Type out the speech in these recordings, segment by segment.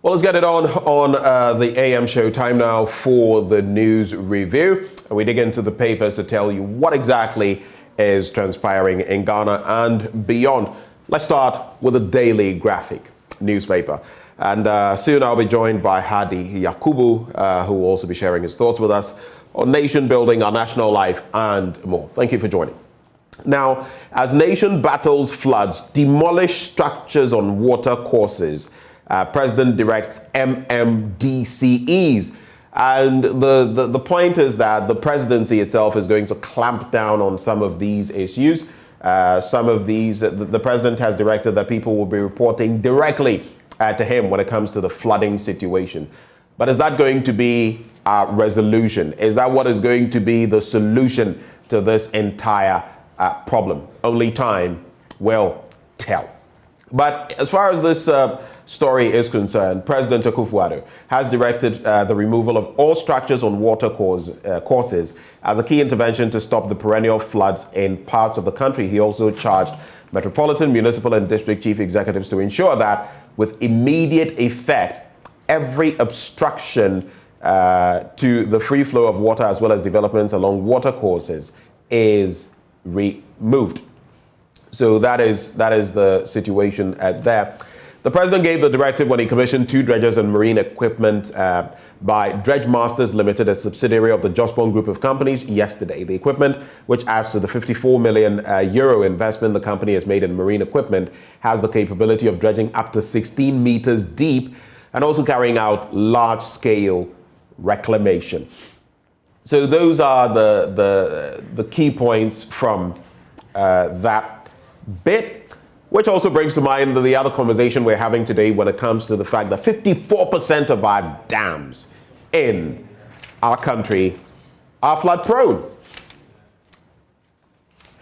Well, let's get it on the AM show. Time now for the news review. And we dig into the papers to tell you what exactly is transpiring in Ghana and beyond. Let's start with the Daily Graphic newspaper. And soon I'll be joined by Hadi Yakubu, who will also be sharing his thoughts with us on nation building, our national life, and more. Thank you for joining. Now, as nation battles floods, demolish structures on water courses, President directs MMDCEs. And the point is that the presidency itself is going to clamp down on some of these issues. Some of these, the president has directed that people will be reporting directly to him when it comes to the flooding situation. But is that going to be a resolution? Is that what is going to be the solution to this entire problem? Only time will tell. But as far as this story is concerned, President Akufo-Addo has directed the removal of all structures on water courses as a key intervention to stop the perennial floods in parts of the country. He also charged metropolitan, municipal, and district chief executives to ensure that with immediate effect, every obstruction to the free flow of water as well as developments along water courses is removed. So that is the situation there. The president gave the directive when he commissioned 2 dredgers and marine equipment by Dredge Masters Limited, a subsidiary of the Jospon Group of companies, yesterday. The equipment, which adds to the 54 million euro investment the company has made in marine equipment, has the capability of dredging up to 16 meters deep and also carrying out large-scale reclamation. So those are the key points from that bit. Which also brings to mind the other conversation we're having today when it comes to the fact that 54% of our dams in our country are flood prone.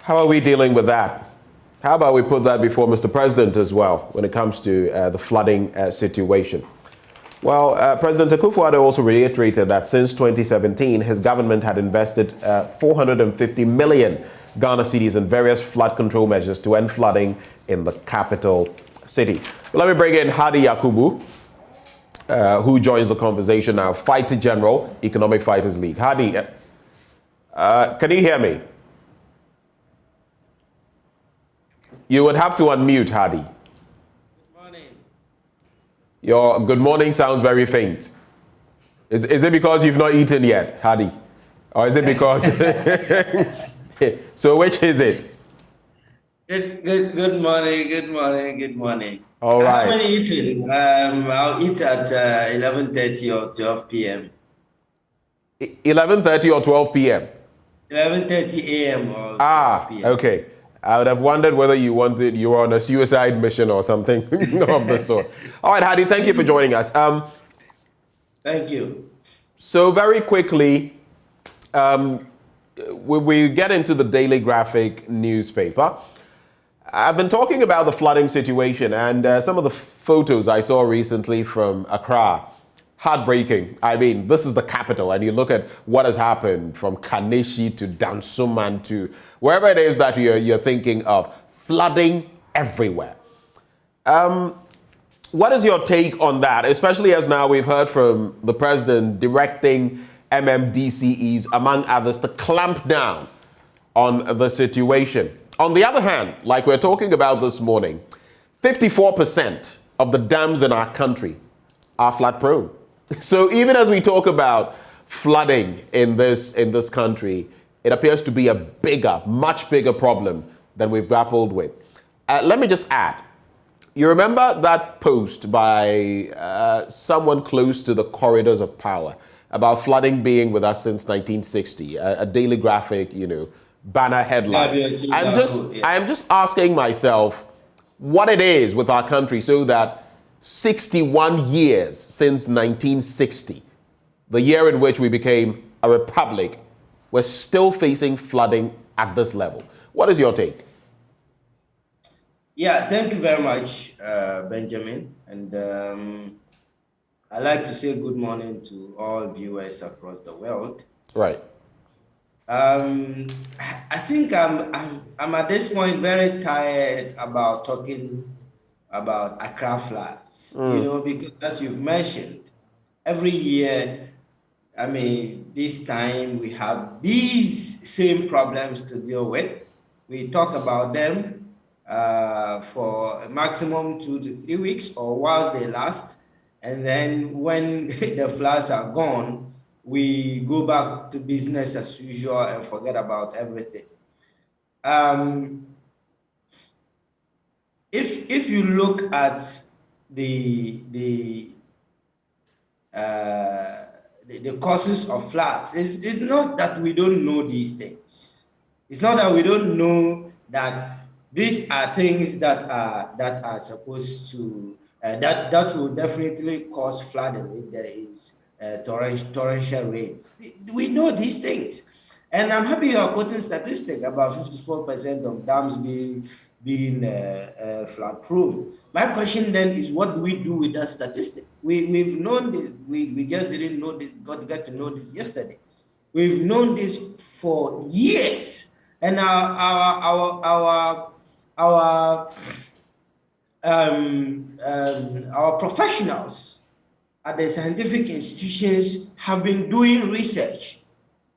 How are we dealing with that? How about we put that before Mr. President as well when it comes to the flooding situation? Well, President Akufo-Addo also reiterated that since 2017, his government had invested 450 million Ghana cedis in various flood control measures to end flooding in the capital city. But let me bring in Hadi Yakubu, who joins the conversation now, Fighter General, Economic Fighters League. Hadi, can you hear me? You would have to unmute, Hadi. Good morning. Your good morning sounds very faint. Is it because you've not eaten yet, Hadi? Or is it because... So which is it? Good morning. All right. I haven't eaten. I'll eat at 11:30 or 12 p.m. 11:30 or 12 p.m.? 11:30 a.m. or 12 p.m. Okay. I would have wondered whether you were on a suicide mission or something of the sort. All right, Hadi, thank you for joining us. Thank you. So very quickly, we get into the Daily Graphic newspaper. I've been talking about the flooding situation and some of the photos I saw recently from Accra. Heartbreaking. I mean, this is the capital, and you look at what has happened from Kaneshi to Dansuman to wherever it is that you're thinking of. Flooding everywhere. What is your take on that, especially as now we've heard from the president directing MMDCEs, among others, to clamp down on the situation. On the other hand, like we're talking about this morning, 54% of the dams in our country are flood prone. So even as we talk about flooding in this country, it appears to be a much bigger problem than we've grappled with. Let me just add, you remember that post by someone close to the corridors of power about flooding being with us since 1960, a Daily Graphic, banner headline. I'm just asking myself what it is with our country so that 61 years since 1960, the year in which we became a republic, we're still facing flooding at this level. What is your take? Yeah, thank you very much, Benjamin. And I'd like to say good morning to all viewers across the world. Right. I think I'm at this point very tired about talking about Accra floods, you know, because as you've mentioned, every year, I mean, this time we have these same problems to deal with. We talk about them for a maximum 2 to 3 weeks or whilst they last. And then when the floods are gone, we go back to business as usual and forget about everything. If you look at the causes of floods, it's not that we don't know these things. It's not that we don't know that these are things that are supposed to that will definitely cause flooding if there is torrential rains. We know these things, and I'm happy you are quoting statistic about 54% of dams being flood prone. My question then is, what do we do with that statistic? We've known this. We just didn't know this. Got to know this yesterday. We've known this for years, and our professionals at the scientific institutions have been doing research,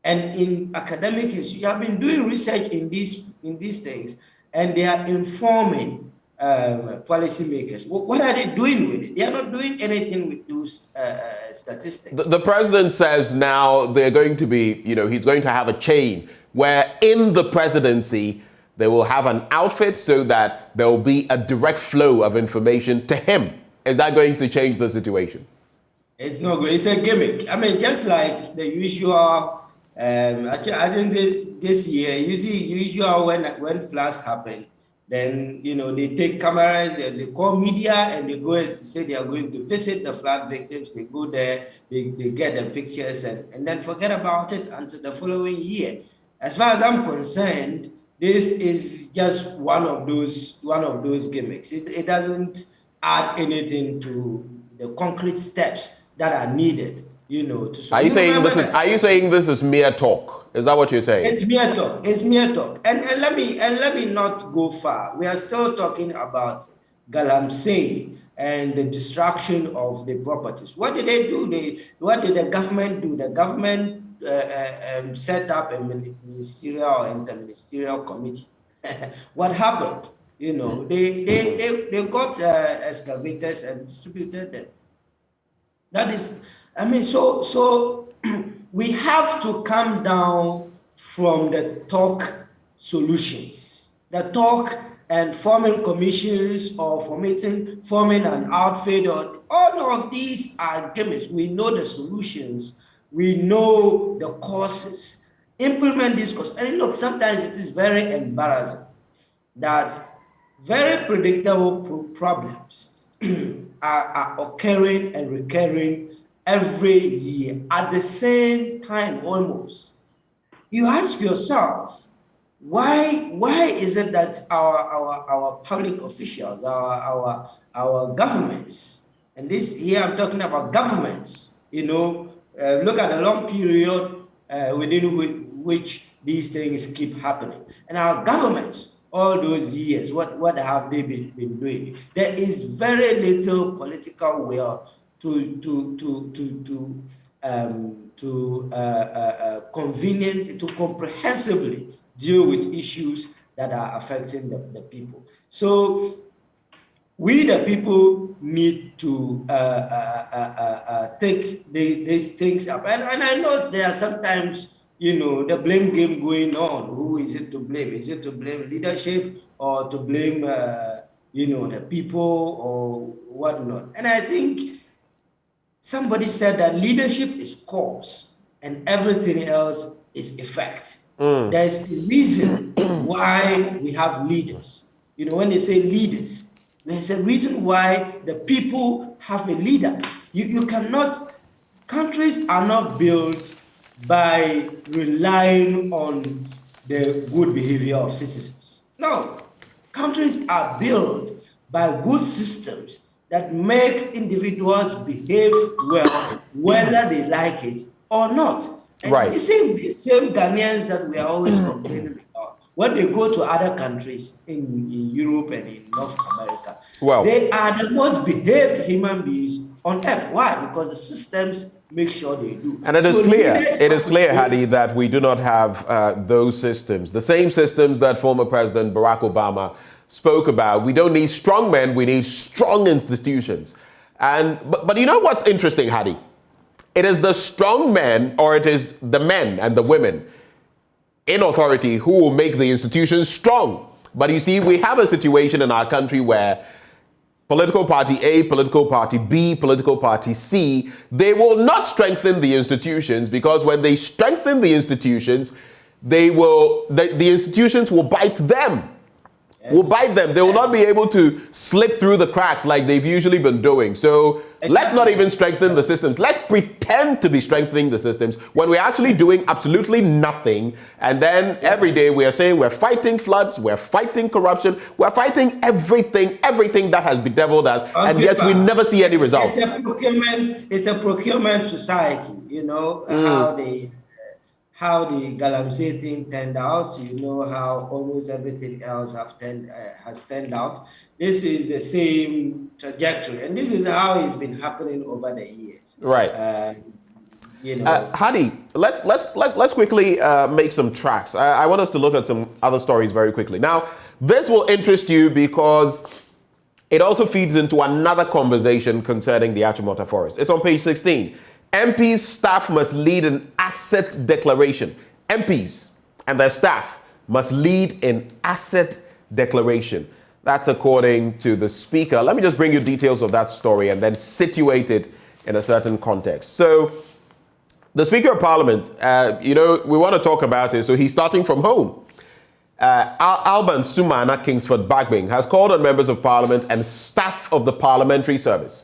and in academic institutions have been doing research in these things, and they are informing policymakers. What are they doing with it? They are not doing anything with those statistics. The president says now they're going to be, he's going to have a chain where in the presidency they will have an outfit so that there will be a direct flow of information to him. Is that going to change the situation? It's not good. It's a gimmick. I mean, just like the usual. I think this year, usual when floods happen, then they take cameras, they call media, and they go and say they are going to visit the flood victims. They go there, they get the pictures, and then forget about it until the following year. As far as I'm concerned, this is just one of those gimmicks. It doesn't add anything to the concrete steps that are needed. To are you saying this is mere talk? Is that what you're saying? It's mere talk. It's mere talk. And let me not go far. We are still talking about Galamsey and the destruction of the properties. What did they do? What did the government do? The government set up a ministerial or interministerial committee. What happened? They got excavators and distributed them. That is. I mean, so we have to come down from the talk solutions, the talk and forming commissions or forming an outfit, or all of these are gimmicks. We know the solutions, we know the causes. Implement these causes. And look, sometimes it is very embarrassing that very predictable problems are occurring and recurring every year at the same time almost. You ask yourself, why is it that our public officials, our governments, and this here I'm talking about governments, look at the long period within which these things keep happening. And our governments, all those years, what have they been doing? There is very little political will to comprehensively deal with issues that are affecting the people. So we, the people, need to take these things up. And I know there are sometimes, the blame game going on. Who is it to blame? Is it to blame leadership or to blame, the people or whatnot? And I think somebody said that leadership is cause and everything else is effect. There's a reason why we have leaders. When they say leaders, there's a reason why the people have a leader. You cannot, countries are not built by relying on the good behavior of citizens. No, countries are built by good systems that make individuals behave well, whether they like it or not. And right. The same Ghanaians that we are always complaining about. when they go to other countries in Europe and in North America, well, they are the most behaved human beings on earth. Why? Because the systems make sure they do. And it is clear, Hadi, that we do not have those systems, the same systems that former President Barack Obama spoke about. We don't need strong men, we need strong institutions. But you know what's interesting, Hadi? It is the strong men, or it is the men and the women in authority who will make the institutions strong. But you see, we have a situation in our country where political party A, political party B, political party C, they will not strengthen the institutions, because when they strengthen the institutions, the institutions will bite them. Will bite them. They will not be able to slip through the cracks like they've usually been doing. So let's not even strengthen the systems. Let's pretend to be strengthening the systems when we're actually doing absolutely nothing. And then every day we are saying we're fighting floods, we're fighting corruption, we're fighting everything that has bedeviled us, and yet we never see any results. It's a procurement society, you know, how the Galamsey thing turned out, you know how almost everything else has turned out. This is the same trajectory, and this is how it's been happening over the years. Right. You know, Hadi, let's quickly make some tracks. I want us to look at some other stories very quickly. Now, this will interest you because it also feeds into another conversation concerning the Achimota Forest. It's on page 16. MPs' staff must lead an asset declaration. MPs and their staff must lead an asset declaration. That's according to the Speaker. Let me just bring you details of that story and then situate it in a certain context. So, the Speaker of Parliament, we want to talk about it, so he's starting from home. Alban Sumana Kingsford Bagbing has called on members of Parliament and staff of the Parliamentary Service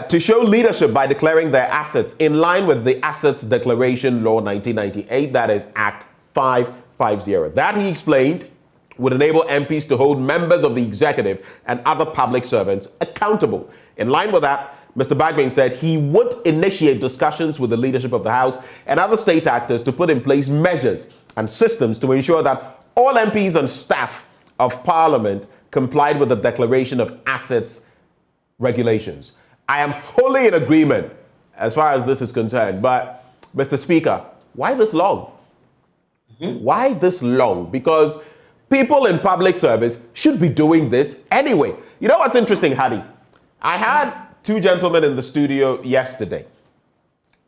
to show leadership by declaring their assets in line with the Assets Declaration Law 1998, that is Act 550. That, he explained, would enable MPs to hold members of the executive and other public servants accountable. In line with that, Mr. Bagbing said he would initiate discussions with the leadership of the House and other state actors to put in place measures and systems to ensure that all MPs and staff of Parliament complied with the Declaration of Assets regulations. I am wholly in agreement as far as this is concerned, but Mr. Speaker, why this long? Why this long? Because people in public service should be doing this anyway. You know what's interesting, Hadi? I had two gentlemen in the studio yesterday,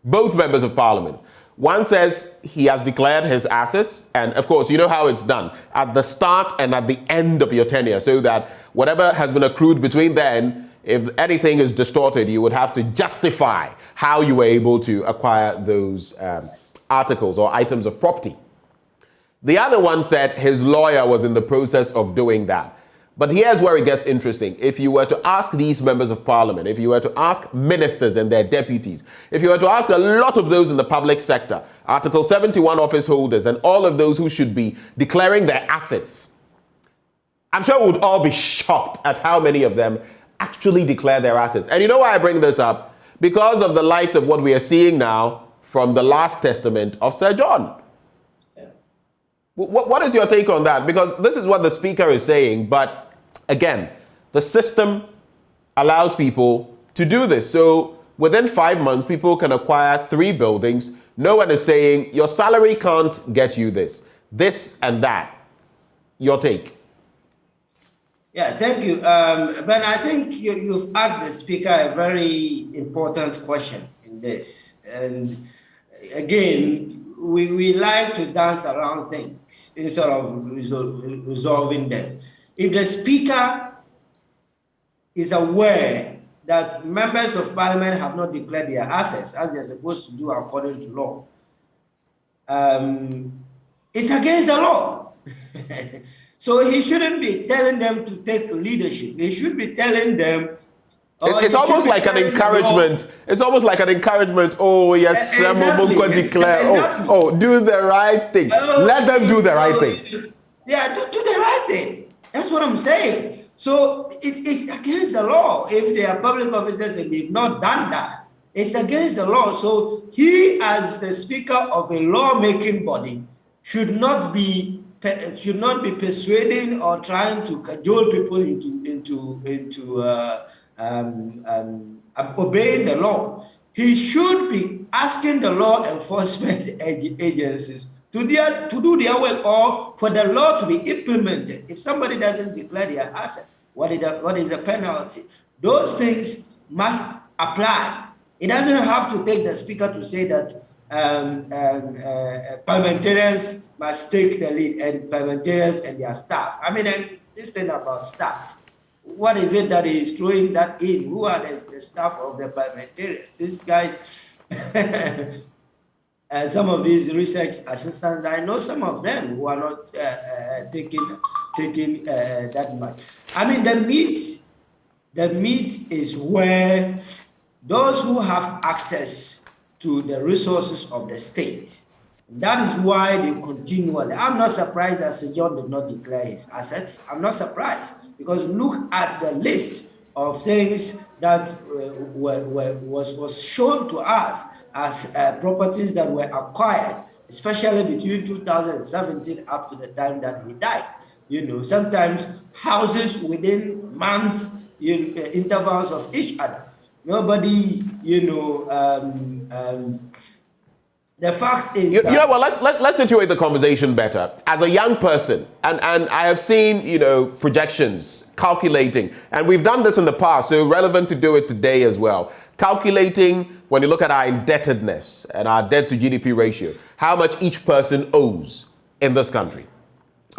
both members of Parliament. One says he has declared his assets, and of course, you know how it's done, at the start and at the end of your tenure, so that whatever has been accrued between then, if anything is distorted, you would have to justify how you were able to acquire those articles or items of property. The other one said his lawyer was in the process of doing that. But here's where it gets interesting. If you were to ask these members of Parliament, if you were to ask ministers and their deputies, if you were to ask a lot of those in the public sector, Article 71 office holders, and all of those who should be declaring their assets, I'm sure we would all be shocked at how many of them actually declare their assets. And you know why I bring this up? Because of the likes of what we are seeing now from the last testament of Sir John. Yeah. What is your take on that? Because this is what the Speaker is saying, but again, the system allows people to do this. So within 5 months, people can acquire 3 buildings. No one is saying your salary can't get you this and that. Your take? Yeah, thank you. Ben, I think you've asked the Speaker a very important question in this. And again, we like to dance around things instead of resolving them. If the Speaker is aware that members of Parliament have not declared their assets as they're supposed to do according to law, it's against the law. So he shouldn't be telling them to take leadership. He should be telling them. It's almost like an encouragement. It's almost like an encouragement. Oh yes, exactly. Declare. Exactly. Oh, do the right thing. Let them do the right thing. Yeah, do the right thing. That's what I'm saying. So it's against the law. If they are public officers and they've not done that, it's against the law. So he, as the Speaker of a lawmaking body, should not be should not be persuading or trying to cajole people into obeying the law. He should be asking the law enforcement agencies to do their work, or for the law to be implemented. If somebody doesn't declare their asset, what is the penalty? Those things must apply. It doesn't have to take the speaker to say that parliamentarians must take the lead, and parliamentarians and their staff. I mean, this thing about staff, what is it that is throwing that in? Who are the staff of the parliamentarians? These guys, some of these research assistants, I know some of them who are not taking that much. I mean, the meat is where those who have access to the resources of the state. That is why they continually. I'm not surprised that Sir John did not declare his assets. I'm not surprised, because look at the list of things that was shown to us as properties that were acquired, especially between 2017 up to the time that he died. You know, sometimes houses within months, intervals of each other. Nobody, the fact is let's situate the conversation better. As a young person, and I have seen, projections, calculating, and we've done this in the past, so relevant to do it today as well. Calculating, when you look at our indebtedness and our debt to GDP ratio, how much each person owes in this country.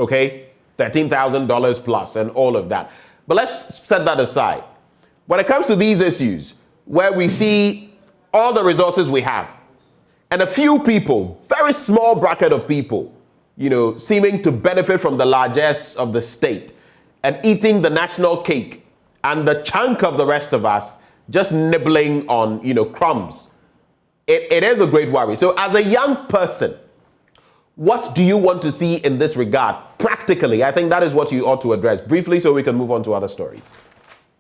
Okay? $13,000 plus and all of that. But let's set that aside. When it comes to these issues, where we see all the resources we have, and a few people, very small bracket of people, seeming to benefit from the largesse of the state and eating the national cake, and the chunk of the rest of us just nibbling on, crumbs. It is a great worry. So as a young person, what do you want to see in this regard? Practically, I think that is what you ought to address briefly so we can move on to other stories.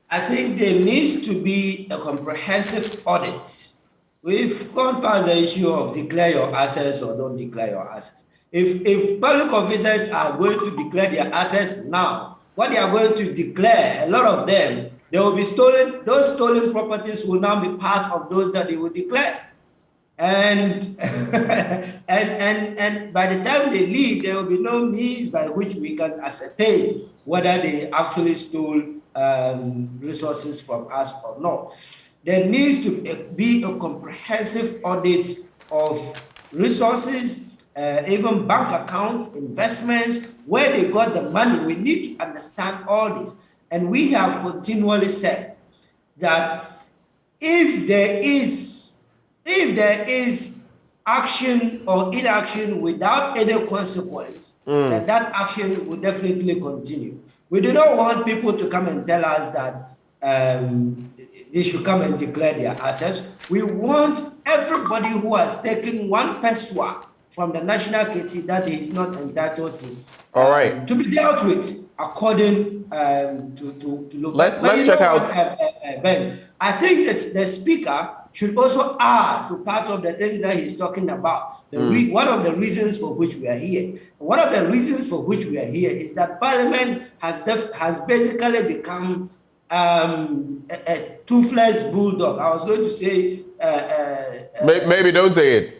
I think there needs to be a comprehensive audit. We've gone past the issue of declare your assets or don't declare your assets. If public officers are going to declare their assets now, what they are going to declare, a lot of them, they will be stolen. Those stolen properties will now be part of those that they will declare. And and by the time they leave, there will be no means by which we can ascertain whether they actually stole resources from us or not. There needs to be a comprehensive audit of resources, even bank account, investments, where they got the money. We need to understand all this. And we have continually said that if there is action or inaction without any consequence, then that action will definitely continue. We do not want people to come and tell us that they should come and declare their assets. We want everybody who has taken one peswa from the national kitty that he is not entitled to, to be dealt with according to look. Let's check out. Ben, I think the speaker should also add to part of the things that he's talking about. One of the reasons for which we are here. One of the reasons for which we are here is that Parliament has basically become a toothless bulldog. I was going to say. Maybe don't say it.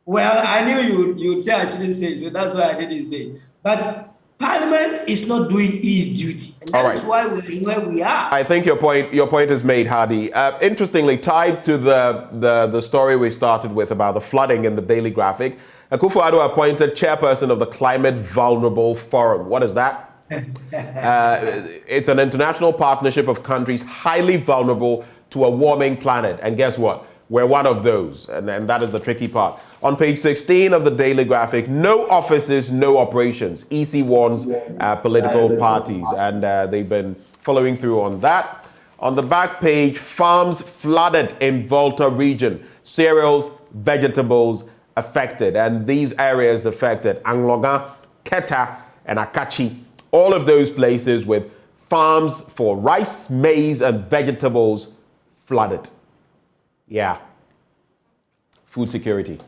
Well, I knew you'd say I shouldn't say it, so that's why I didn't say it. But Parliament is not doing its duty, and that is why we're where we are. I think your point is made, Hadi. Interestingly, tied to the story we started with about the flooding in the Daily Graphic, Akufo-Addo appointed chairperson of the Climate Vulnerable Forum. What is that? It's an international partnership of countries highly vulnerable to a warming planet. And guess what? We're one of those. And that is the tricky part. On page 16 of the Daily Graphic, no offices, no operations. EC warns political parties. And they've been following through on that. On the back page, farms flooded in Volta region. Cereals, vegetables affected. And these areas affected Angloga, Keta, and Akachi. All of those places with farms for rice, maize, and vegetables flooded. Yeah. Food security.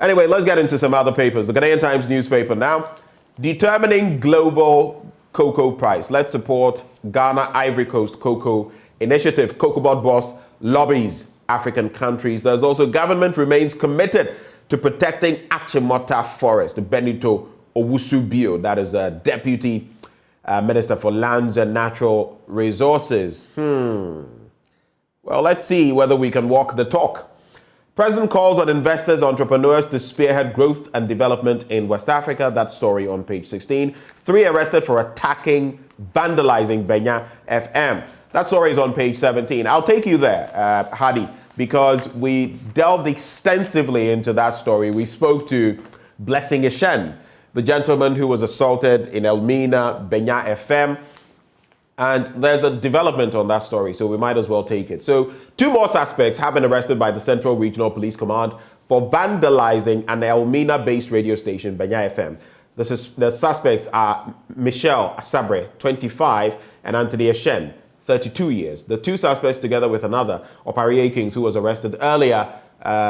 Anyway, let's get into some other papers. The Ghanaian Times newspaper now. Determining global cocoa price. Let's support Ghana Ivory Coast Cocoa Initiative. Cocobot boss lobbies African countries. There's also government remains committed to protecting Achimota Forest. Benito Owusu-Bio, that is a deputy Minister for Lands and Natural Resources. Well, let's see whether we can walk the talk. President calls on investors, entrepreneurs to spearhead growth and development in West Africa. That story on page 16. 3 arrested for attacking, vandalizing Benya FM. That story is on page 17. I'll take you there, Hadi, because we delved extensively into that story. We spoke to Blessing Ishen, the gentleman who was assaulted in Elmina, Benya FM. And there's a development on that story, so we might as well take it. So 2 more suspects have been arrested by the Central Regional Police Command for vandalizing an Elmina-based radio station, Benya FM. The suspects are Michelle Asabre, 25, and Anthony Eshen, 32 years. The 2 suspects, together with another, Opari Kings, who was arrested earlier,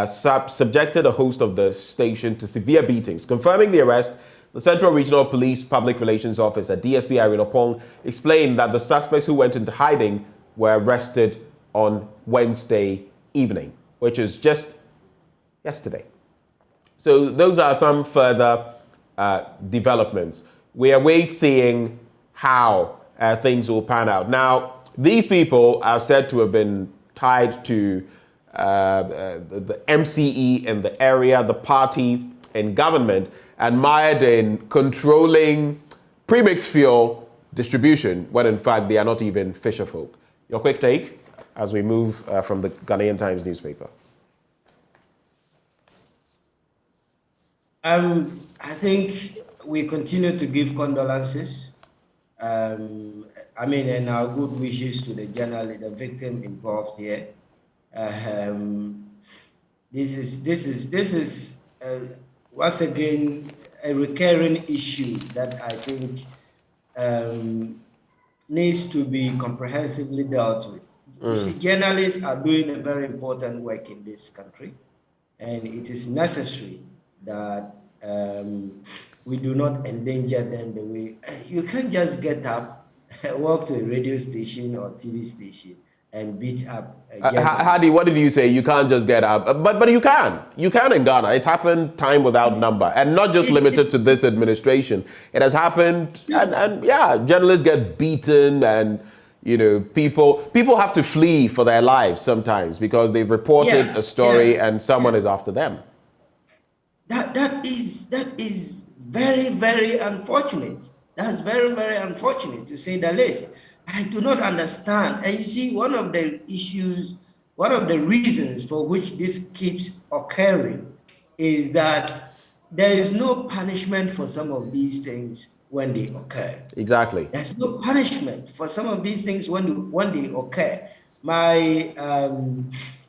subjected a host of the station to severe beatings. Confirming the arrest, the Central Regional Police Public Relations Officer, DSP Irene Opong, explained that the suspects who went into hiding were arrested on Wednesday evening, which is just yesterday. So those are some further developments. We await seeing how things will pan out. Now, these people are said to have been tied to the MCE in the area, the party in government, and mired in controlling premixed fuel distribution, when in fact they are not even fisher folk. Your quick take as we move from the Ghanaian Times newspaper. I think we continue to give condolences. And our good wishes to the journalist, the victim involved here. This is once again a recurring issue that I think needs to be comprehensively dealt with. You see, journalists are doing a very important work in this country, and it is necessary that we do not endanger them the way you can't just get up, walk to a radio station or TV station and beat up. Hadi, what did you say? You can't just get up, but you can. You can in Ghana. It's happened time without number, and not just limited to this administration. It has happened, and journalists get beaten, and people have to flee for their lives sometimes because they've reported a story and someone is after them. That is very, very unfortunate. That's very, very unfortunate, to say the least. I do not understand. And you see, one of the reasons for which this keeps occurring is that there is no punishment for some of these things when they occur. Exactly. There's no punishment for some of these things when they occur. My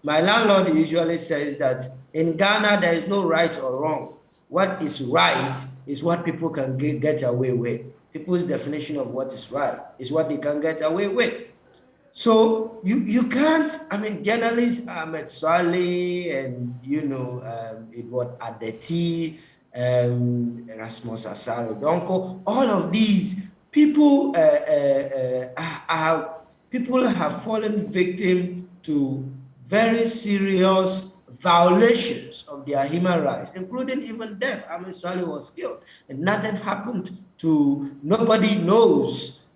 landlord usually says that in Ghana, there is no right or wrong. What is right is what people can get away with. People's definition of what is right is what they can get away with. So you can't, journalists, Ahmed Swale and, Edward Adeti, Erasmus Asaro Donko, all of these people have fallen victim to very serious violations of their human rights, including even death. Ahmed Swale was killed, and nothing happened to. Nobody knows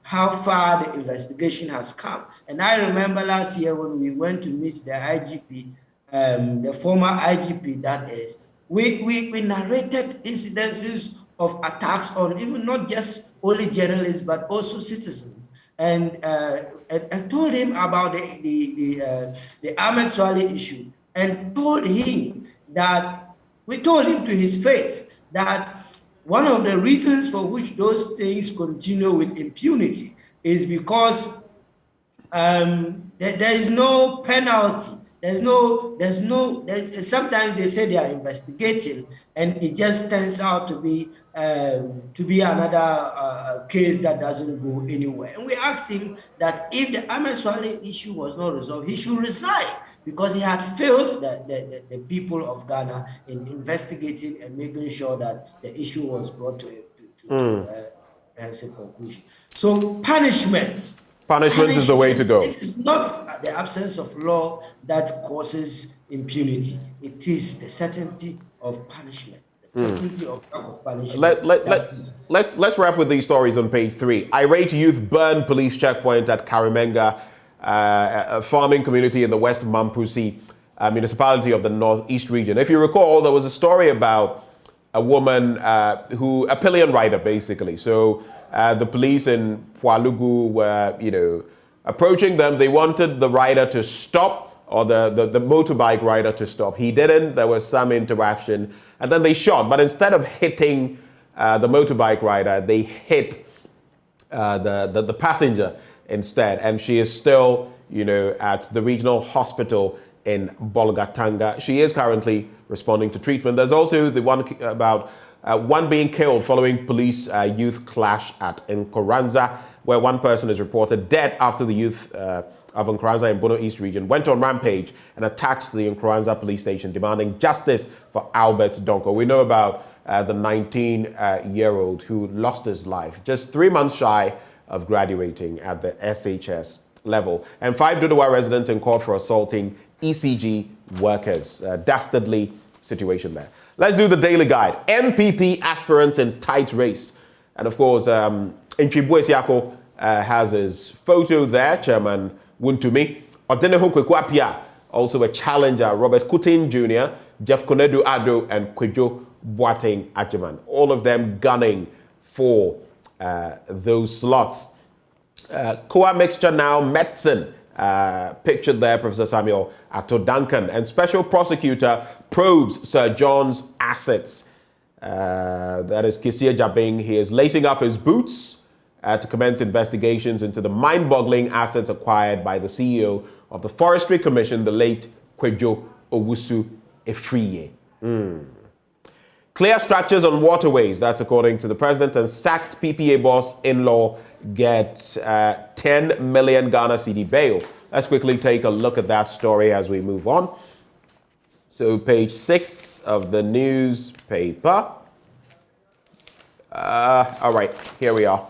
how far the investigation has come. And I remember last year when we went to meet the IGP, the former IGP, that is, we narrated incidences of attacks on even not just only journalists but also citizens. And told him about the Ahmed Swale issue, and told him that, we told him to his face that one of the reasons for which those things continue with impunity is because there is no penalty Sometimes they say they are investigating, and it just turns out to be another case that doesn't go anywhere. And we asked him that if the Ahmed Swale issue was not resolved, he should resign, because he had failed the people of Ghana in investigating and making sure that the issue was brought to a conclusion. So punishment is the way to go. It is not the absence of law that causes impunity. It is the certainty of punishment, the certainty of lack of punishment. Let's wrap with these stories on page 3. Irate youth burn police checkpoint at Karimenga, a farming community in the West Mamprusi municipality of the Northeast region. If you recall, there was a story about a woman a pillion rider, basically. So the police in Pualugu were, approaching them. They wanted the rider to stop, or the motorbike rider to stop. He didn't. There was some interaction, and then they shot. But instead of hitting the motorbike rider, they hit the passenger instead. And she is still, at the regional hospital in Bolgatanga. She is currently responding to treatment. There's also the one about one being killed following police youth clash at Nkoranza, where one person is reported dead after the youth of Nkoranza in Bono East region went on rampage and attacked the Nkoranza police station, demanding justice for Albert Donko. We know about the 19-year-old who lost his life just 3 months shy of graduating at the SHS level. And 5 Dodowa residents in court for assaulting ECG workers. Dastardly situation there. Let's do the daily guide. MPP aspirants in tight race. And of course, Nchibwe Siako has his photo there, Chairman Wuntumi. Odeneho Kwekwapia, also a challenger, Robert Kutin Jr., Jeff Konedu Ado, and Kwejo Boateng Ajiman. All of them gunning for those slots. Koa Mixture Now Medicine. Pictured there, Professor Samuel Ato Duncan. And Special Prosecutor probes Sir John's assets. That is Kisia Jabing. He is lacing up his boots to commence investigations into the mind-boggling assets acquired by the CEO of the Forestry Commission, the late Kwejo Owusu Efriye. Clear structures on waterways, that's according to the president, and sacked PPA boss in-law get 10 million Ghana cedi bail. Let's quickly take a look at that story as we move on. So page 6 of the newspaper. All right, here we are.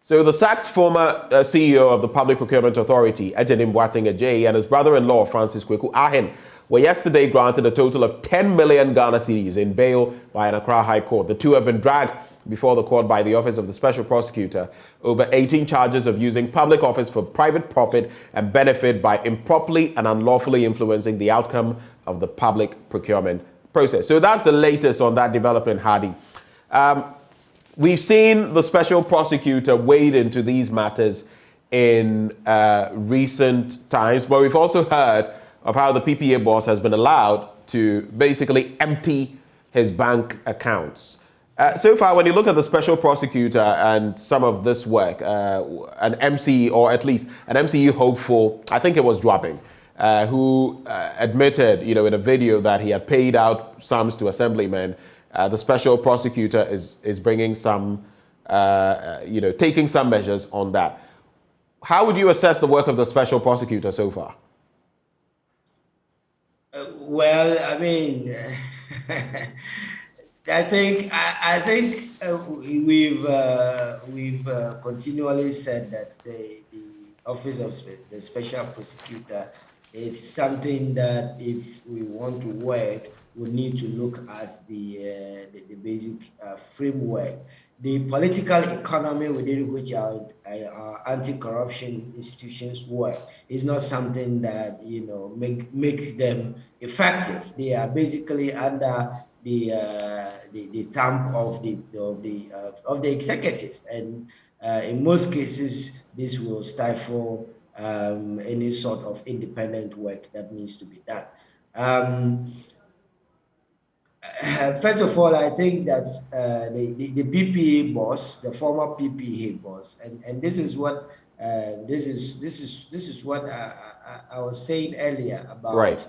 So the sacked former CEO of the Public Procurement Authority, Ejenim Boateng Ajayi, and his brother-in-law, Francis Kweku Ahen, were yesterday granted a total of 10 million Ghana cedis in bail by an Accra High Court. The two have been dragged before the court by the Office of the Special Prosecutor over 18 charges of using public office for private profit and benefit by improperly and unlawfully influencing the outcome of the public procurement process. So that's the latest on that development, Hadi. We've seen the Special Prosecutor wade into these matters in recent times, but we've also heard of how the PPA boss has been allowed to basically empty his bank accounts. So far, when you look at the Special Prosecutor and some of this work, an MCE, or at least an MCE hopeful, I think it was Dwaping, who admitted, in a video that he had paid out sums to assemblymen. The Special Prosecutor is bringing some, taking some measures on that. How would you assess the work of the Special Prosecutor so far? Well, I mean, I think we've continually said that the Office of the Special Prosecutor is something that, if we want to work, we need to look at the basic framework. The political economy within which our anti-corruption institutions work is not something that makes them effective. They are basically under the thumb of the executive, and in most cases, this will stifle any sort of independent work that needs to be done. First of all, I think that the PPA boss, the former PPA boss, and this is what I was saying earlier about Right.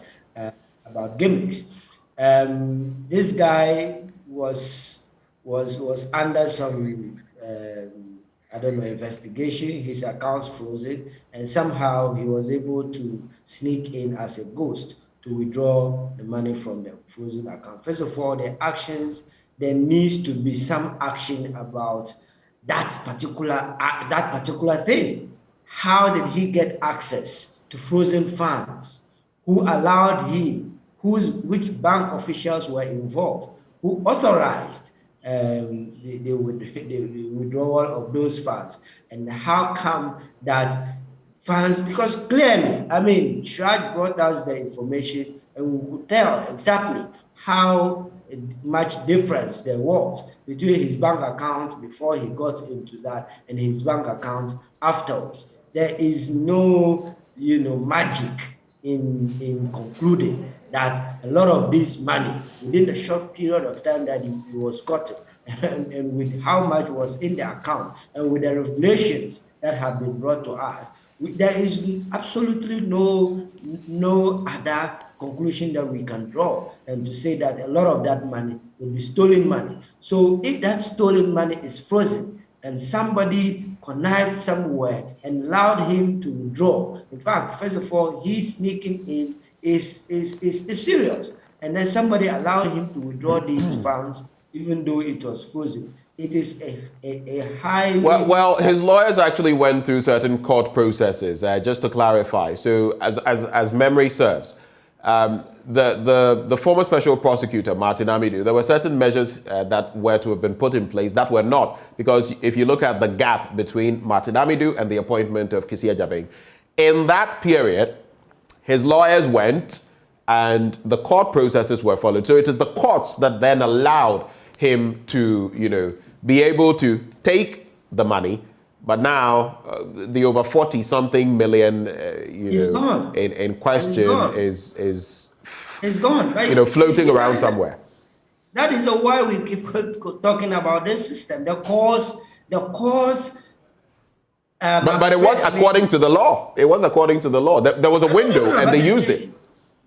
About gimmicks. This guy was under some I don't know, investigation. His accounts frozen, and somehow he was able to sneak in as a ghost to withdraw the money from the frozen account. First of all, the actions, there needs to be some action about that particular thing. How did he get access to frozen funds? Who allowed him? Which bank officials were involved? Who authorized the withdrawal of those funds? And how come that funds? Because clearly, I mean, Shraj brought us the information, and we could tell exactly how much difference there was between his bank account before he got into that and his bank account afterwards. There is no, magic in concluding that a lot of this money within the short period of time that he was gotten, and with how much was in the account, and with the revelations that have been brought to us, there is absolutely no other conclusion that we can draw than to say that a lot of that money will be stolen money. So if that stolen money is frozen and somebody connived somewhere and allowed him to withdraw, in fact, first of all, his sneaking in is serious. And then somebody allowed him to withdraw these funds even though it was frozen. It is a highly... Well, his lawyers actually went through certain court processes, just to clarify. So as memory serves, the former special prosecutor, Martin Amidu, there were certain measures that were to have been put in place that were not, because if you look at the gap between Martin Amidu and the appointment of Kisia Jabeng, in that period, his lawyers went and the court processes were followed. So it is the courts that then allowed him to, be able to take the money, but now the over 40-something million, in question is gone, right? Floating around somewhere. That is why we keep talking about this system. The cause. But it was according to the law. It was according to the law. There was a window, and they used it.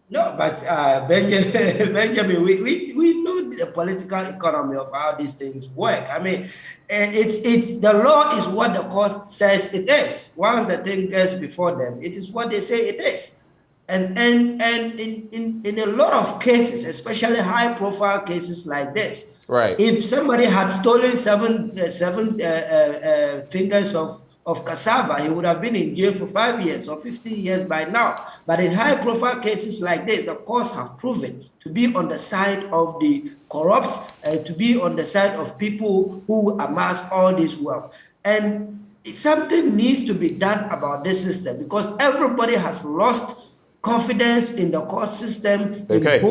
No, but Benjamin, we know the political economy of how these things work. I mean, it's the law is what the court says it is. Once the thing gets before them, it is what they say it is. And in a lot of cases, especially high-profile cases like this, right? If somebody had stolen seven fingers of cassava, he would have been in jail for 5 years or 15 years by now. But in high-profile cases like this, the courts have proven to be on the side of the corrupt, to be on the side of people who amass all this wealth. And something needs to be done about this system, because everybody has lost confidence in the court system, in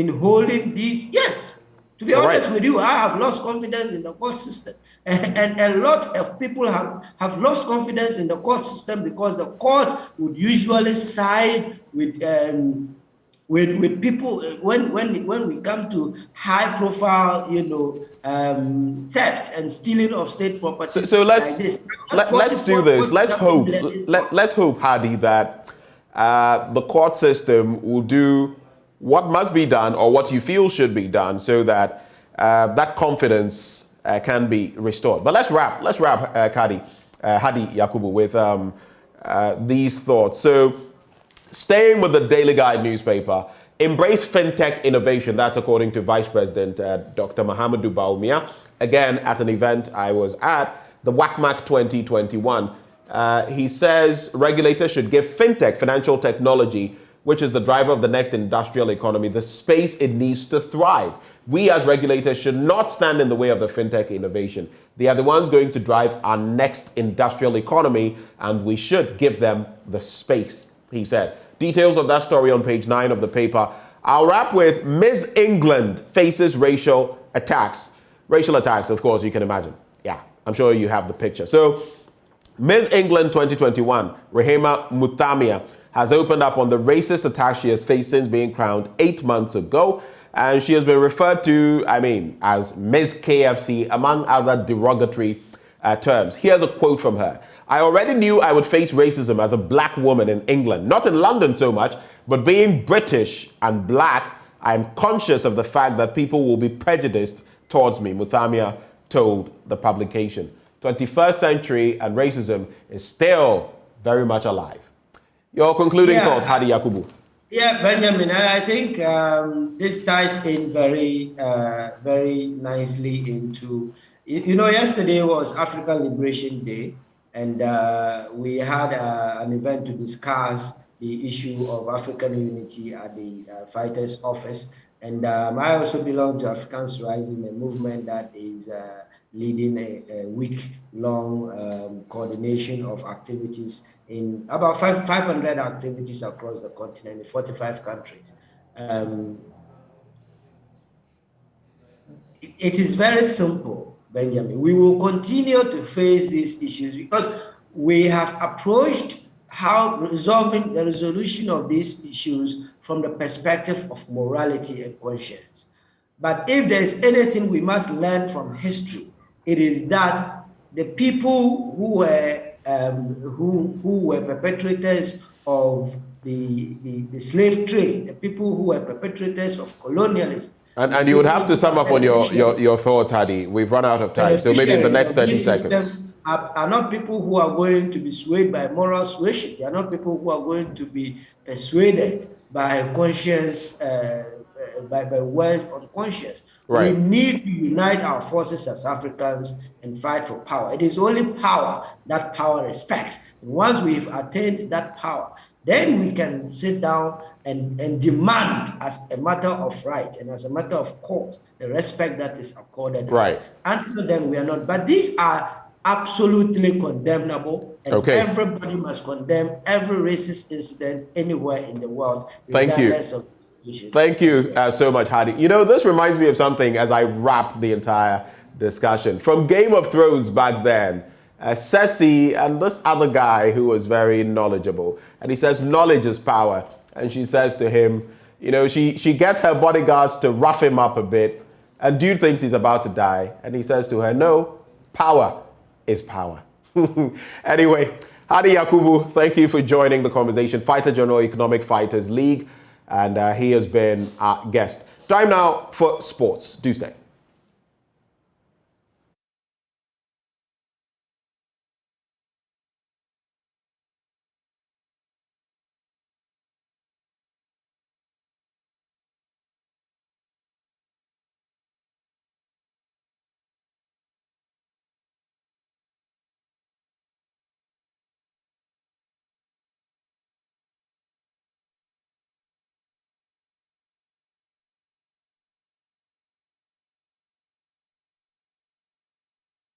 holding these. Yes. To be honest with you, I have lost confidence in the court system. And a lot of people have lost confidence in the court system because the court would usually side with people when we come to high profile, theft and stealing of state property. So let's do this. Let's hope, Hadi, that the court system will do what must be done, or what you feel should be done, so that that confidence can be restored. But let's wrap, Hadi Yakubu, with these thoughts. So, staying with the Daily Guide newspaper, embrace fintech innovation. That's according to Vice President Dr. Mahamudu Bawumia. Again, at an event I was at, the WACMAC 2021. He says regulators should give fintech, financial technology, which is the driver of the next industrial economy, the space it needs to thrive. We as regulators should not stand in the way of the fintech innovation. They are the ones going to drive our next industrial economy, and we should give them the space, he said. Details of that story on page 9 of the paper. I'll wrap with Ms. England faces racial attacks. Racial attacks, of course, you can imagine. Yeah, I'm sure you have the picture. So, Ms. England 2021, Rehema Muthamia, has opened up on the racist attack she has faced since being crowned 8 months ago. And she has been referred to, as Ms. KFC, among other derogatory terms. Here's a quote from her. I already knew I would face racism as a black woman in England, not in London so much, but being British and black, I'm conscious of the fact that people will be prejudiced towards me, Muthamia told the publication. 21st century and racism is still very much alive. Your concluding thoughts, Hadi Yakubu. Yeah, Benjamin, and I think this ties in very, very nicely into, yesterday was African Liberation Day, and we had an event to discuss the issue of African unity at the Fighters Office. And I also belong to Africans Rising, a movement that is leading a week-long coordination of activities in about 500 activities across the continent in 45 countries. It is very simple, Benjamin. We will continue to face these issues because we have approached the resolution of these issues from the perspective of morality and conscience. But if there is anything we must learn from history, it is that the people who were perpetrators of the slave trade, the people who were perpetrators of colonialism. And you would have to sum up on your thoughts, Hadi. We've run out of time, so maybe in the next 30 seconds. Are not people who are going to be swayed by moral suasion. They are not people who are going to be persuaded by conscience, by words on conscience. Right. We need to unite our forces as Africans and fight for power. It is only power that power respects. And once we've attained that power, then we can sit down and demand as a matter of right and as a matter of course the respect that is accorded. Right. Until then, we are not. But these are absolutely condemnable, and everybody must condemn every racist incident anywhere in the world. Thank you. Thank you so much, Hadi. This reminds me of something as I wrap the entire discussion. From Game of Thrones back then, Cersei and this other guy who was very knowledgeable, and he says, knowledge is power. And she says to him, she gets her bodyguards to rough him up a bit, and dude thinks he's about to die. And he says to her, no, power is power. Anyway, Hadi Yakubu, thank you for joining the conversation. Fighter General, Economic Fighters League, and he has been our guest. Time now for sports. Do stay.